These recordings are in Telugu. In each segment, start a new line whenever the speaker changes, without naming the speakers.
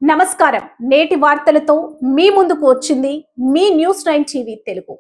నమస్కారం. నేటి వార్తలతో మీ ముందుకు వచ్చింది మీ న్యూస్ 9 టీవీ తెలుగు.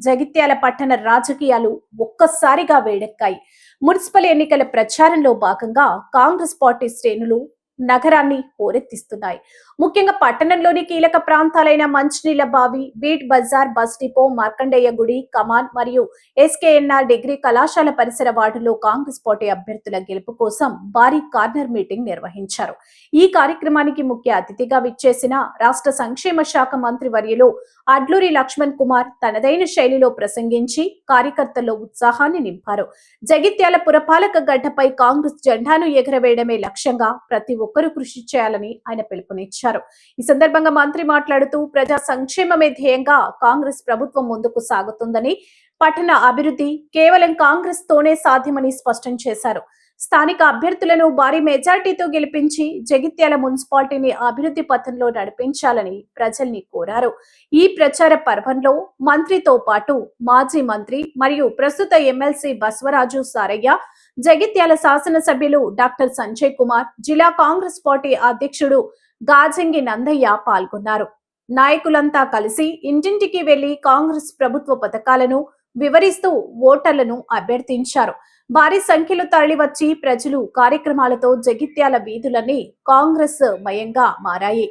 జగిత్యాల పట్టణ రాజకీయాలు ఒక్కసారిగా వేడెక్కాయి. మున్సిపల్ ఎన్నికల ప్రచారంలో భాగంగా కాంగ్రెస్ పార్టీ శ్రేణులు నగరాన్ని హోరెత్తిస్తున్నాయి. ముఖ్యంగా పట్టణంలోని కీలక ప్రాంతాలైన మంచినీళ్ల బావి, బీట్ బజార్, బస్ డిపో, మార్కండేయ గుడి, కమాన్ మరియు ఎస్కేఎన్ఆర్ డిగ్రీ కళాశాల పరిసర వార్డుల్లో కాంగ్రెస్ పార్టీ అభ్యర్థుల గెలుపు కోసం భారీ కార్నర్ మీటింగ్ నిర్వహించారు. ఈ కార్యక్రమానికి ముఖ్య అతిథిగా విచ్చేసిన రాష్ట్ర సంక్షేమ శాఖ మంత్రి వర్యులు అడ్లూరి లక్ష్మణ్ కుమార్ తనదైన శైలిలో ప్రసంగించి కార్యకర్తల్లో ఉత్సాహాన్ని నింపారు. జగిత్యాల పురపాలక గడ్డపై కాంగ్రెస్ జెండాను ఎగరవేయడమే లక్ష్యంగా ప్రతి ఒక్కరూ కృషి చేయాలని ఆయన పిలుపునిచ్చారు. ఈ సందర్భంగా మంత్రి మాట్లాడుతూ ప్రజా సంక్షేమమే ధ్యేయంగా కాంగ్రెస్ ప్రభుత్వం ముందుకు సాగుతుందని, పట్టణ అభివృద్ధి కేవలం కాంగ్రెస్ తోనే సాధ్యమని స్పష్టం చేశారు. స్థానిక అభ్యర్థులను భారీ మెజార్టీతో గెలిపించి జగిత్యాల మున్సిపాలిటీని అభివృద్ధి పథంలో నడిపించాలని ప్రజల్ని కోరారు. ఈ ప్రచార పర్వంలో మంత్రితో పాటు మాజీ మంత్రి మరియు ప్రస్తుత ఎమ్మెల్సీ బస్వరాజు సారయ్య, జగిత్యాల శాసనసభ్యులు డాక్టర్ సంజయ్ కుమార్, జిల్లా కాంగ్రెస్ పార్టీ అధ్యక్షుడు గాజంగి నందయ్య పాల్గొన్నారు. నాయకులంతా కలిసి ఇంటింటికి వెళ్లి కాంగ్రెస్ ప్రభుత్వ పథకాలను వివరిస్తూ ఓటర్లను అభ్యర్థించారు. భారీ సంఖ్యలో తరలివచ్చి ప్రజలు కార్యక్రమాలతో జగిత్యాల వీధులన్నీ కాంగ్రెస్ మయంగా మారాయి.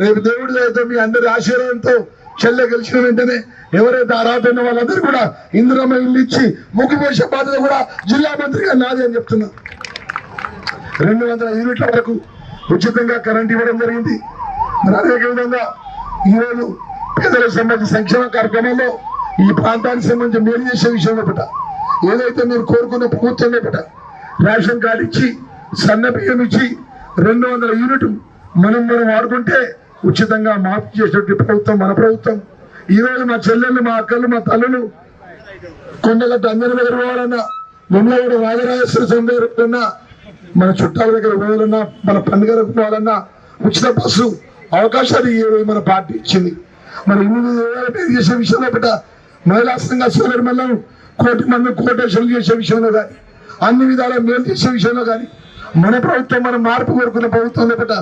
రేపు దేవుడి దయతో మీ అందరి ఆశీర్వాదంతో చెల్లె గెలిచిన వెంటనే ఎవరైతే అర్హత ఉన్న వాళ్ళందరూ కూడా ఇందిరమ్మ ఇల్లు ఇచ్చి ముగ్గుపోసే బాధ్యత కూడా జిల్లా మంత్రిగా నాది అని చెప్తున్నా. 200 యూనిట్ల వరకు ఉచితంగా కరెంట్ ఇవ్వడం జరిగింది. మరి అదే విధంగా ఈరోజు పేదలకు సంబంధించిన సంక్షేమ కార్యక్రమాల్లో ఈ ప్రాంతానికి సంబంధించి మేలు చేసే విషయంలో పట ఏదైతే మీరు కోరుకున్న ప్రభుత్వంలో పట రేషన్ కార్డు ఇచ్చి సన్న బియ్యం ఇచ్చి 200 యూనిట్ మనం వాడుకుంటే ఉచితంగా మాఫీ చేసేటువంటి ప్రభుత్వం మన ప్రభుత్వం. ఈరోజు మా చెల్లెళ్ళు, మా అక్కలు, మా తల్లులు కొండగట్టు అందరి దగ్గర పోవాలన్నా, మమ్మల్ని రాజరాజేశ్వర స్వామి దగ్గర పోవాలన్నా, మన చుట్టాల దగ్గర పోవాలన్నా, మన పండుగలకు పోవాలన్నా ఉచిత బస్సు అవకాశాలు మన పార్టీ ఇచ్చింది. మరి 8,000 చేసే విషయంలో పట్ట మహిళా సంఘ సోదరులను 1 కోటి మంది కోటేశ్వరులు చేసే విషయంలో కానీ, అన్ని విధాలా మేలు చేసే విషయంలో కానీ మన ప్రభుత్వం, మన మార్పు కోరుకున్న ప్రభుత్వంలో పట్ట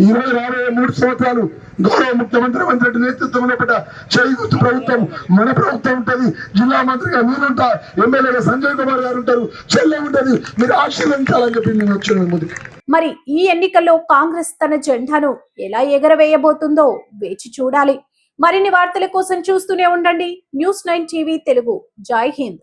ఈరోజు రాబోయే 3 సంవత్సరాలు గౌరవ ముఖ్యమంత్రి మంత్రి నేతృత్వంలో పట్ట చేయూత ప్రభుత్వం మన ప్రభుత్వం ఉంటుంది. జిల్లా మంత్రిగా నేనుంటా, ఎమ్మెల్యేగా సంజయ్ కుమార్ గారు ఉంటారు, చెల్లె ఉంటుంది. మీరు ఆశీర్వదించాలని చెప్పి నేను వచ్చాను ముందుకు.
మరి ఈ ఎన్నికల్లో కాంగ్రెస్ తన జెండాను ఎలా ఎగరవేయబోతుందో వేచి చూడాలి. మరిన్ని వార్తల కోసం చూస్తూనే ఉండండి న్యూస్ 9 టీవీ తెలుగు. జై హింద్.